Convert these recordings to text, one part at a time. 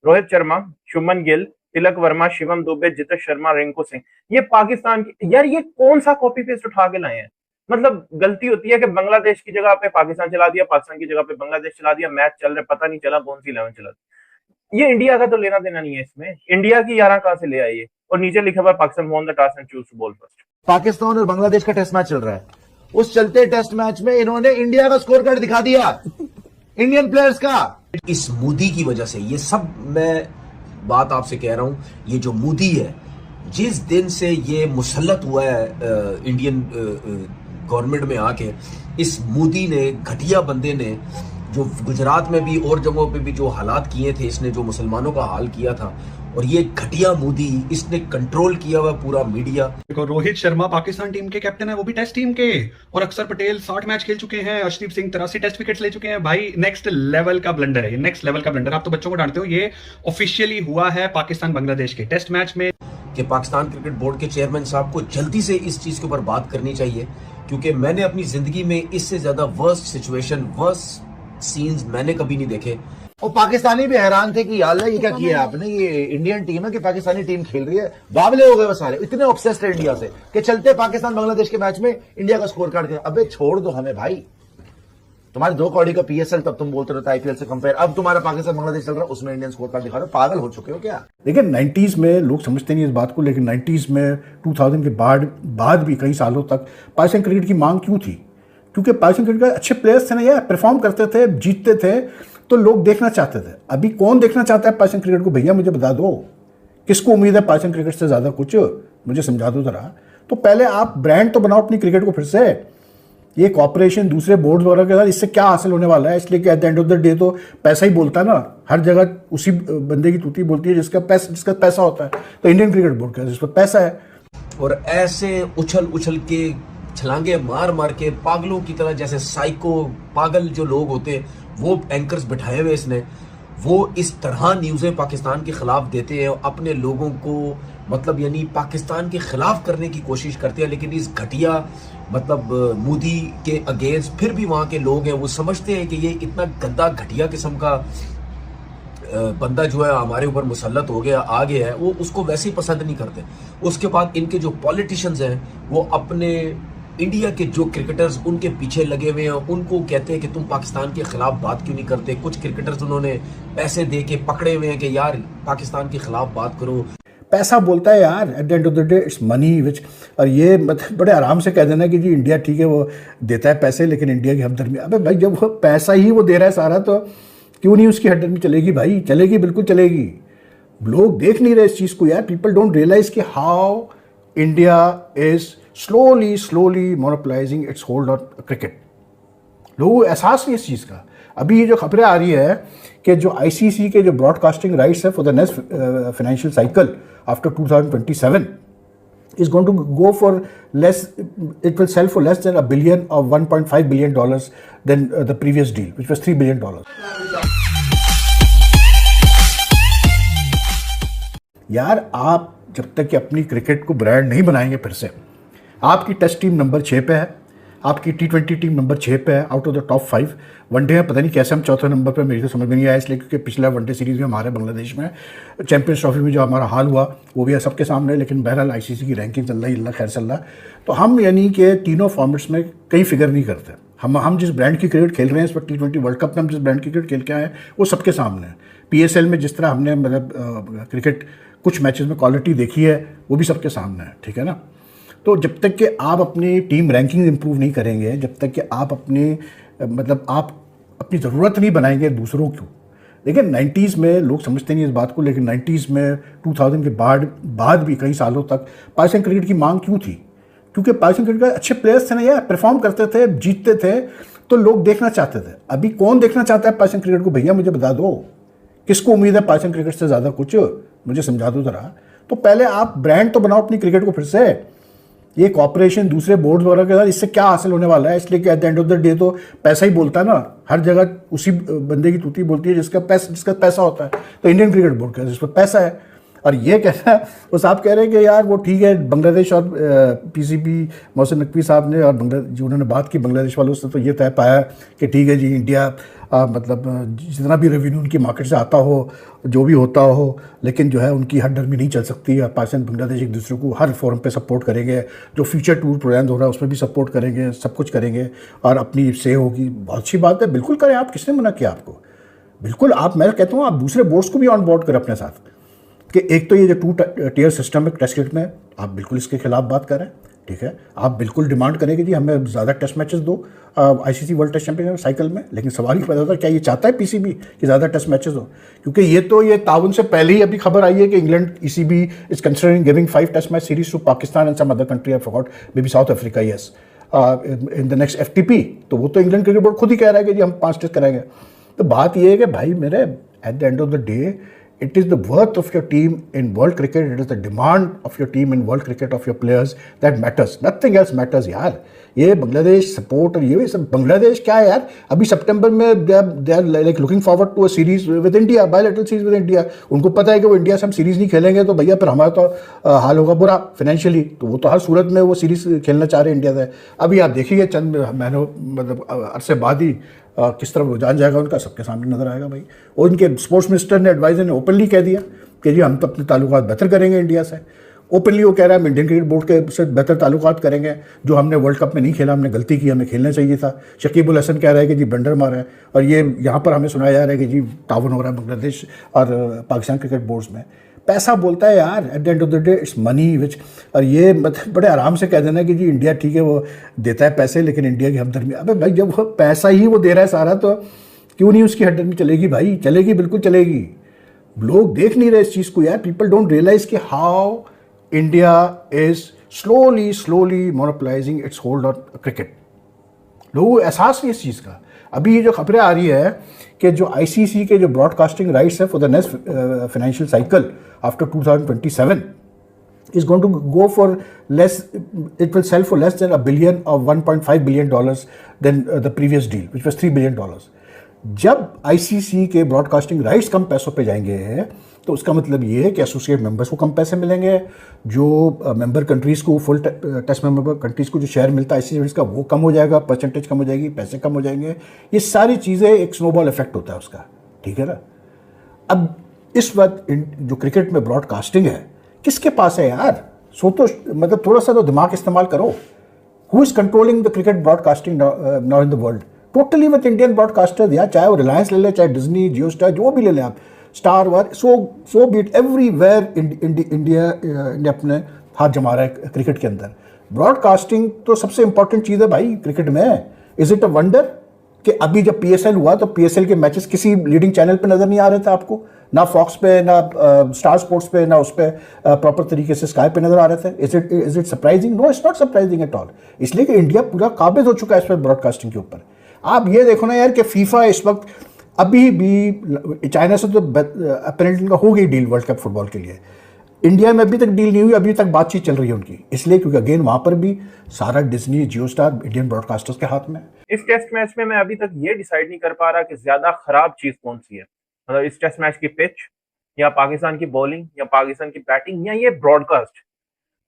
रोहित शर्मा, शुभमन गिल, तिलक वर्मा, शिवम दुबे, जितेश शर्मा, रिंकू सिंह, ये पाकिस्तान की यार ये कौन सा कॉपी पेस्ट उठा के लाए हैं। मतलब गलती होती है कि बांग्लादेश की जगह पे पाकिस्तान चला दिया, पाकिस्तान की जगह पे बांग्लादेश चला दिया, मैच चल रहा पता नहीं चला कौन सी 11 चला। ये इंडिया का तो लेना देना नहीं है इसमें, इंडिया की 11 कहां से ले आई है। और नीचे लिखा हुआ Pakistan won the toss and choose to bowl first. Pakistan और बांग्लादेश का टेस्ट मैच चल रहा है, उस चलते टेस्ट मैच में इन्होंने इंडिया का स्कोर कार्ड दिखा दिया इंडियन प्लेयर्स का। इस मोदी की वजह से ये सब, मैं बात आपसे कह रहा हूं, ये जो मोदी है, जिस दिन से ये मुसल्लत हुआ है इंडियन गवर्नमेंट में आके, इस मोदी ने, घटिया बंदे ने, जो गुजरात में भी और जगहों पे भी जो हालात किए थे, इसने जो मुसलमानों का हाल किया था, और ये घटिया मोदी, इसने कंट्रोल किया हुआ पूरा मीडिया। देखो, रोहित शर्मा पाकिस्तान टीम के कैप्टन है, वो भी टेस्ट टीम के, और अक्षर पटेल 60 मैच खेल चुके हैं, अर्शदीप सिंह 83 टेस्ट विकेट्स ले चुके हैं। भाई नेक्स्ट लेवल का ब्लंडर है ये, नेक्स्ट लेवल का ब्लंडर। आप तो बच्चों को डांटते हो, ये ऑफिशियली हुआ है पाकिस्तान बांग्लादेश के टेस्ट मैच में। कि पाकिस्तान क्रिकेट बोर्ड के चेयरमैन साहब को जल्दी से इस चीज के ऊपर बात करनी चाहिए, क्योंकि मैंने अपनी जिंदगी में इससे ज्यादा वर्स्ट सिचुएशन, वर्स्ट सीन्स मैंने कभी नहीं देखे। और पाकिस्तानी भी हैरान थे कि यार ये क्या किया आपने, ये इंडियन टीम है कि पाकिस्तानी टीम खेल रही है। बावले हो गए वो सारे, इतने ऑब्सेस्ड थे इंडिया से कि चलते पाकिस्तान बांग्लादेश के मैच में इंडिया का स्कोर कार्ड। अबे छोड़ दो हमें भाई, तुम्हारे 2 कौड़ी का पीएसएल तब तुम बोलते रहते आईपीएल से कंपेयर, अब तुम्हारा पाकिस्तान बांग्लादेश चल रहा है, उसमें इंडियन स्कोर कार्ड दिखा रहे हो। पागल हो चुके हो क्या? लेकिन 90s में लोग समझते नहीं इस बात को, लेकिन 90s में 2000 के बाद भी कई सालों तक पाकिस्तान क्रिकेट की मांग क्यों थी? क्योंकि पाकिस्तान क्रिकेट के अच्छे प्लेयर्स थे ना यार, परफॉर्म करते थे, जीतते थे, तो लोग देखना चाहते थे। अभी कौन देखना चाहता है पाकिस्तान क्रिकेट को? भैया मुझे बता दो, किसको उम्मीद है पाकिस्तान क्रिकेट से ज़्यादा? कुछ मुझे समझा दो ज़रा। तो पहले आप ब्रांड तो बनाओ अपनी क्रिकेट को फिर से। ये कॉपरेशन दूसरे बोर्ड वगैरह के साथ, इससे क्या हासिल होने वाला है? इसलिए कि at the end of the day तो पैसा ही बोलता है ना, हर जगह उसी बंदे की तूती बोलती है जिसका पैसा होता है। तो इंडियन क्रिकेट बोर्ड का जिस पर पैसा है, और ऐसे उछल उछल के, छलांगे मार मार के, पागलों की तरह, जैसे साइको पागल जो लोग होते हैं, वो एंकर्स बिठाए हुए इसने, वो इस तरह न्यूज़ें पाकिस्तान के खिलाफ देते हैं, अपने लोगों को मतलब यानी पाकिस्तान के खिलाफ करने की कोशिश करते हैं। लेकिन इस घटिया मतलब मोदी के अगेंस्ट फिर भी वहाँ के लोग हैं, वो समझते हैं कि ये इतना गंदा घटिया किस्म का बंदा जो है हमारे ऊपर मुसल्लत हो गया, आ गया है, वो उसको वैसे ही पसंद नहीं करते। उसके बाद इनके जो पॉलिटिशियंस हैं, वो अपने इंडिया के जो क्रिकेटर्स उनके पीछे लगे हुए हैं, उनको कहते हैं कि तुम पाकिस्तान के खिलाफ बात क्यों नहीं करते। कुछ क्रिकेटर्स उन्होंने पैसे दे के पकड़े हुए हैं कि यार पाकिस्तान के खिलाफ बात करो। पैसा बोलता है यार, at the end of the day it's money which. और ये मतलब बड़े आराम से कह देना कि जी इंडिया ठीक है वो देता है पैसे, लेकिन इंडिया की हमदर्दी। अबे भाई जब वो पैसा ही वो दे रहा है सारा, तो क्यों नहीं उसकी हमदर्दी चलेगी भाई? चलेगी, बिल्कुल चलेगी। लोग देख नहीं रहे इस चीज़ को यार। पीपल डोंट रियलाइज कि how India is slowly monopolising its hold on cricket. लोगों को एहसास नहीं इस चीज़ का। अभी ये जो खबरें आ रही है कि जो आईसीसी के जो ब्रॉडकास्टिंग राइट्स है for the next financial cycle after 2027 is going to go for less, it will sell for less than $1 billion or $1.5 billion than the previous deal, which was $3 billion. यार आप जब तक कि अपनी cricket को brand नहीं बनाएंगे फिर से, आपकी टेस्ट टीम नंबर 6 पे है, आपकी T20 टीम नंबर 6 पे है out of the top 5। One day में पता नहीं कैसे हम चौथे नंबर पे, मेरी तो समझ में नहीं आया, इसलिए क्योंकि पिछला वनडे सीरीज़ में हमारे बांग्लादेश में चैंपियंस ट्रॉफी में जो हमारा हाल हुआ वो भी है सबके सामने। लेकिन बहरहाल आईसीसी की रैंकिंग चल रही, अल्लाह खैर चल रहा। तो हम यानी कि तीनों फॉर्मेट्स में कहीं फिगर नहीं करते। हम जिस ब्रांड की क्रिकेट खेल रहे हैं इस वक्त T20 वर्ल्ड कप में, हम जिस ब्रांड की क्रिकेट खेल के आए हैं वो सबके सामने है। PSL में जिस तरह हमने मतलब क्रिकेट कुछ मैचेस में क्वालिटी देखी है वो भी सबके सामने है, ठीक है ना। तो जब तक कि आप अपनी टीम रैंकिंग इंप्रूव नहीं करेंगे, जब तक कि आप अपनी मतलब आप अपनी ज़रूरत नहीं बनाएंगे दूसरों को। लेकिन 90s में लोग समझते नहीं इस बात को, लेकिन 90s में 2000 के बाद भी कई सालों तक पाकिस्तान क्रिकेट की मांग क्यों थी? क्योंकि पाकिस्तान क्रिकेट के अच्छे प्लेयर्स थे ना यार, परफॉर्म करते थे, जीतते थे, तो लोग देखना चाहते थे। अभी कौन देखना चाहता है पाकिस्तान क्रिकेट को? भैया मुझे बता दो, किसको उम्मीद है पाकिस्तान क्रिकेट से ज़्यादा? कुछ मुझे समझा दो ज़रा। तो पहले आप ब्रांड तो बनाओ अपनी क्रिकेट को फिर से। ये कॉपरेशन दूसरे बोर्ड वगैरह के साथ, इससे क्या हासिल होने वाला है? इसलिए कि at the end of the day तो पैसा ही बोलता है ना, हर जगह उसी बंदे की तूती बोलती है जिसका पैसा होता है। तो इंडियन क्रिकेट बोर्ड का जिस पर पैसा है, और ये कहना वो साहब कह रहे हैं कि यार वो ठीक है, बांग्लादेश और PCB मोहसिन नकवी साहब ने और जो उन्होंने बात की बांग्लादेश वालों से, तो ये तय पाया कि ठीक है जी इंडिया मतलब जितना भी रेवेन्यू उनकी मार्केट से आता हो, जो भी होता हो, लेकिन जो है उनकी हर डर में नहीं चल सकती है। पाकिस्तान बांग्लादेश एक दूसरे को हर फोरम पे सपोर्ट करेंगे, जो फ्यूचर टूर प्रोग्राम हो रहा है उसमें भी सपोर्ट करेंगे, सब कुछ करेंगे और अपनी से होगी। बहुत अच्छी बात है, बिल्कुल करें आप, किसने मना किया आपको? बिल्कुल आप, मैं कहता हूँ आप दूसरे बोर्ड्स को भी ऑन बोर्ड करें अपने साथ, कि एक तो ये जो 2 टियर सिस्टम है टेस्ट क्रिकेट में, आप बिल्कुल इसके खिलाफ बात करें, ठीक है। आप बिल्कुल डिमांड करें कि जी हमें ज़्यादा टेस्ट मैचेस दो ICC World Test Championship cycle में। लेकिन सवाल ही पैदा होता है, क्या ये चाहता है पीसीबी कि ज़्यादा टेस्ट मैचेस हो? क्योंकि ये ताउन से पहले ही अभी खबर आई है कि England ECB is considering giving 5 test match series to Pakistan and some other country, I forgot, may be South Africa, yes, in the next FTP. तो वो तो इंग्लैंड क्रिकेट बोर्ड खुद ही कह रहा है कि जी हम 5 टेस्ट कराएंगे। तो बात ये है कि भाई मेरे, at the end of the day, it is the worth of your team in world cricket, it is the demand of your team in world cricket of your players that matters, nothing else matters यार। ये Bangladesh support और ये सब, बांग्लादेश क्या है यार, अभी सितंबर में they are like looking forward to a series with India, bilateral series with India. उनको पता है कि वो इंडिया से हम सीरीज नहीं खेलेंगे तो भैया फिर हमारा तो हाल होगा बुरा फाइनेंशियली, तो वो तो हर सूरत में वो सीरीज खेलना चाह रहे हैं इंडिया से। अभी आप देखिए चंद महीनों मतलब अरसे बाद ही किस तरफ रुझान जाएगा उनका, सबके सामने नजर आएगा भाई। और उनके स्पोर्ट्स मिनिस्टर ने, एडवाइजर ने ओपनली कह दिया कि जी हम तो अपने ताल्लुकात बेहतर करेंगे इंडिया से। ओपनली वो कह रहा है हम इंडियन क्रिकेट बोर्ड के से बेहतर ताल्लुकात करेंगे, जो हमने वर्ल्ड कप में नहीं खेला, हमने गलती की, हमें खेलना चाहिए था। शकीबुल हसन कह रहा है कि जी ब्लंडर मारा है, और ये यहाँ पर हमें सुनाया जा रहा है कि जी ताउन हो रहा है बांग्लादेश और पाकिस्तान क्रिकेट बोर्ड्स में। पैसा बोलता है यार, at the end of the day it's money which, और ये मतलब बड़े आराम से कह देना कि जी इंडिया ठीक है वो देता है पैसे, लेकिन इंडिया की हमदर्दी, अबे भाई जब वो पैसा ही वो दे रहा है सारा, तो क्यों नहीं उसकी हमदर्दी चलेगी भाई? चलेगी, बिल्कुल चलेगी। लोग देख नहीं रहे इस चीज़ को यार, पीपल डोंट रियलाइज कि how India is slowly monopolising its hold on cricket. लोगों को एहसास नहीं इस चीज़ का। अभी ये जो खबरें आ रही है कि जो आईसीसी के जो ब्रॉडकास्टिंग राइट्स है for the next financial cycle after 2027 is going to go for less, it will sell for less than $1 billion or $1.5 billion than the previous deal, which was $3 billion. जब ICC के broadcasting rights कम पैसों पे जाएंगे तो उसका मतलब ये है कि एसोसिएट मेंबर्स को कम पैसे मिलेंगे, जो मेंबर कंट्रीज़ को, फुल टेस्ट मेंबर कंट्रीज़ को जो शेयर मिलता है आईसीसी का वो कम हो जाएगा, परसेंटेज कम हो जाएगी, पैसे कम हो जाएंगे। ये सारी चीज़ें एक स्नोबॉल इफेक्ट होता है उसका, ठीक है ना। अब इस वक्त जो क्रिकेट में ब्रॉडकास्टिंग है किसके पास है यार? सो तो मतलब थोड़ा सा तो दिमाग इस्तेमाल करो। Who is controlling the cricket broadcasting now in the world? Totally with Indian broadcasters यार, चाहे वो रिलायंस ले ले, चाहे डिज्नी, जियो स्टार, जो भी ले लें आप, स्टार वर, सो बीट एवरीवेयर इंडिया ने अपने हाथ जमा रहा है क्रिकेट के अंदर। ब्रॉडकास्टिंग तो सबसे इंपॉर्टेंट चीज़ है भाई क्रिकेट में। इज इट अ वंडर कि अभी जब पीएसएल हुआ तो पीएसएल के मैचेस किसी लीडिंग चैनल पे नजर नहीं आ रहे थे आपको, ना फॉक्स पे, ना स्टार स्पोर्ट्स पे, ना उस पे प्रॉपर तरीके से स्काई पे नजर आ रहे थे। Is it surprising? No, it's not surprising at all. इसलिए कि इंडिया पूरा काबिज हो चुका है इस पर ब्रॉडकास्टिंग के ऊपर। आप ये देखो ना यार कि फीफा इस वक्त अभी भी चाइना से तो अपेरेंटली हो गई डील वर्ल्ड कप फुटबॉल के लिए, इंडिया में अभी तक डील नहीं हुई, अभी तक बातचीत चल रही है उनकी। इसलिए क्योंकि अगेन वहां पर भी सारा डिज्नी, जियो स्टार, इंडियन ब्रॉडकास्टर्स के हाथ में। इस टेस्ट मैच में मैं अभी तक ये डिसाइड नहीं कर पा रहा कि ज्यादा खराब चीज कौन सी है, मतलब इस टेस्ट मैच की पिच, या पाकिस्तान की बॉलिंग, या पाकिस्तान की बैटिंग, या ये ब्रॉडकास्ट।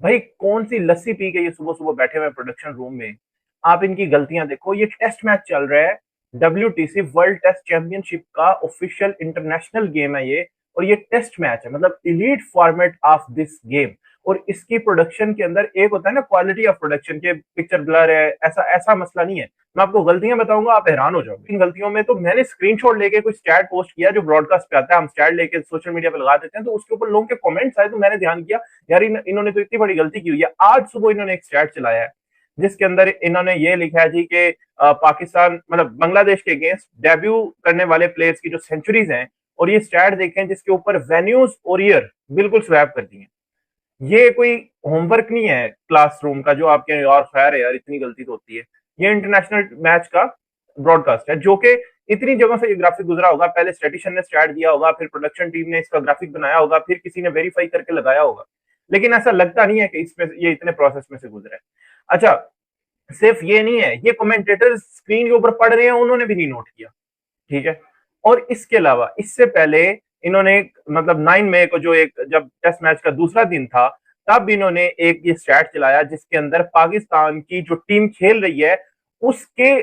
भाई कौन सी लस्सी पी के ये सुबह सुबह बैठे हुए प्रोडक्शन रूम में, आप इनकी गलतियां देखो। ये टेस्ट मैच चल रहा है, WTC वर्ल्ड टेस्ट चैंपियनशिप का ऑफिशियल इंटरनेशनल गेम है ये, और ये टेस्ट मैच है, मतलब elite format of this game. और इसकी प्रोडक्शन के अंदर एक होता है ना क्वालिटी ऑफ प्रोडक्शन के, पिक्चर ब्लर है, ऐसा मसला नहीं है। मैं आपको गलतियां बताऊंगा, आप हैरान हो जाओगे इन गलतियों में। तो मैंने स्क्रीनशॉट लेके कोई स्टैट पोस्ट किया जो ब्रॉडकास्ट पे आता है, हम स्टैट लेके सोशल मीडिया पे लगा देते हैं, तो उसके ऊपर लोगों के कमेंट्स आए, तो मैंने ध्यान किया यार इन्होंने तो इतनी बड़ी गलती की हुई है। आज सुबह इन्होंने एक स्टैट चलाया है जिसके अंदर इन्होंने ये लिखा है जी कि पाकिस्तान मतलब बांग्लादेश के अगेंस्ट डेब्यू करने वाले प्लेयर्स की जो सेंचुरीज हैं, और ये स्टैट देखें जिसके ऊपर वेन्यूज और ईयर बिल्कुल स्वैप कर दी है। ये कोई होमवर्क नहीं है क्लासरूम का जो आपके और खैर है यार इतनी गलती तो होती है। ये इंटरनेशनल मैच का ब्रॉडकास्ट है जो कि इतनी जगह से ये ग्राफिक गुजरा होगा। पहले स्टैटिशियन ने स्टार्ट दिया होगा, फिर प्रोडक्शन टीम ने इसका ग्राफिक बनाया होगा, फिर किसी ने वेरीफाई करके लगाया होगा, लेकिन ऐसा लगता नहीं है कि इसमें ये इतने प्रोसेस में से गुजरा है। अच्छा, सिर्फ ये नहीं है, ये कमेंटेटर स्क्रीन के ऊपर पढ़ रहे हैं, उन्होंने भी नहीं नोट किया, ठीक है। और इसके अलावा इससे पहले इन्होंने मतलब 9 मई को जो एक जब टेस्ट मैच का दूसरा दिन था, तब इन्होंने एक ये स्टैट चलाया जिसके अंदर पाकिस्तान की जो टीम खेल रही है उसके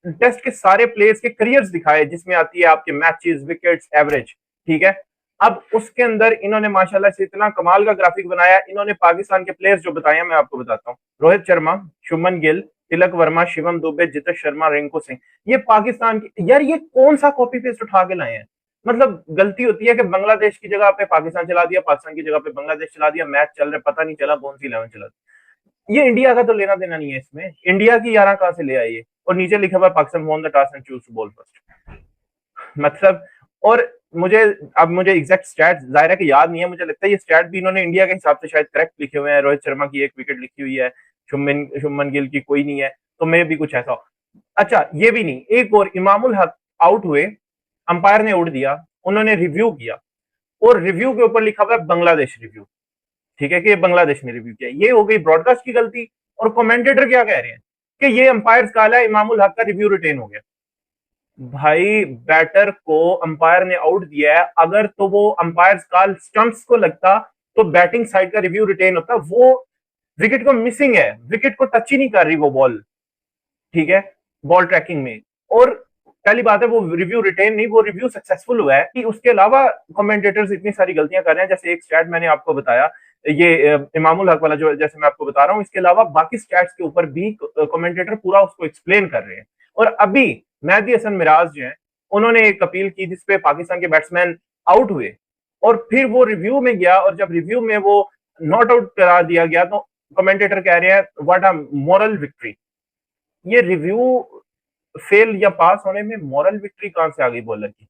टेस्ट के सारे प्लेयर्स के करियर्स दिखाए, जिसमें आती है आपके मैचेस, विकेट्स, एवरेज, ठीक है। अब उसके अंदर इन्होंने माशाल्लाह से इतना कमाल का ग्राफिक बनाया। इन्होंने पाकिस्तान के प्लेयर्स जो बताए मैं आपको बताता हूँ, रोहित शर्मा, शुभमन गिल, तिलक वर्मा, शिवम दुबे, जितेश शर्मा, रिंकू सिंह, ये पाकिस्तान की, यार ये कौन सा कॉपी पेस्ट उठा के लाए हैं। मतलब गलती होती है कि बांग्लादेश की जगह पे पाकिस्तान चला दिया, पाकिस्तान की जगह पे बांग्लादेश चला दिया, मैच चल रहा है, पता नहीं चला कौन सी 11 चला दी। ये इंडिया का तो लेना देना नहीं है इसमें, इंडिया की 11 कहां से ले आई है। और नीचे लिखा हुआ Pakistan won the toss and choose to bowl first, मतलब। और मुझे एग्जैक्ट स्टैट जाहिर है कि याद नहीं है, मुझे लगता है ये स्टैट भी इन्होंने इंडिया के हिसाब से शायद करेक्ट लिखे हुए हैं। रोहित शर्मा की 1 विकेट लिखी हुई है, शुभमन गिल की कोई नहीं है, तो मे भी कुछ ऐसा हो। अच्छा ये भी नहीं, एक और इमामुल हक आउट हुए, अंपायर ने उड़ दिया, उन्होंने रिव्यू किया और रिव्यू के ऊपर लिखा हुआ है बांग्लादेश रिव्यू, ठीक है, कि ये बांग्लादेश ने रिव्यू किया। ये हो गई ब्रॉडकास्ट की गलती। और कमेंटेटर क्या कह रहे हैं कि ये अंपायर काला है, इमामुल हक का रिव्यू रिटेन हो गया। भाई बैटर को अंपायर ने आउट दिया है, अगर तो वो अंपायर कॉल स्टंप्स को लगता तो बैटिंग साइड का रिव्यू रिटेन होता। वो विकेट को मिसिंग है, विकेट को टच ही नहीं कर रही वो बॉल, ठीक है, बॉल ट्रैकिंग में। और पहली बात है वो रिव्यू रिटेन नहीं, वो रिव्यू सक्सेसफुल हुआ है। कि उसके अलावा कमेंटेटर्स इतनी सारी गलतियां कर रहे हैं। जैसे एक स्टैट मैंने आपको बताया, ये इमामुल हक वाला जो जैसे मैं आपको बता रहा हूं, इसके अलावा बाकी स्टैट्स के ऊपर भी कमेंटेटर पूरा उसको एक्सप्लेन कर रहे हैं। और अभी मेहदी हसन मिराज जो है, उन्होंने एक अपील की जिसपे पाकिस्तान के बैट्समैन आउट हुए और फिर वो रिव्यू में गया, और जब रिव्यू में वो नॉट आउट करा दिया गया तो कमेंटेटर कह रहे हैं व्हाट अ मॉरल विक्ट्री। ये रिव्यू फेल या पास होने में मॉरल विक्ट्री कहां से आ गई बॉलर की।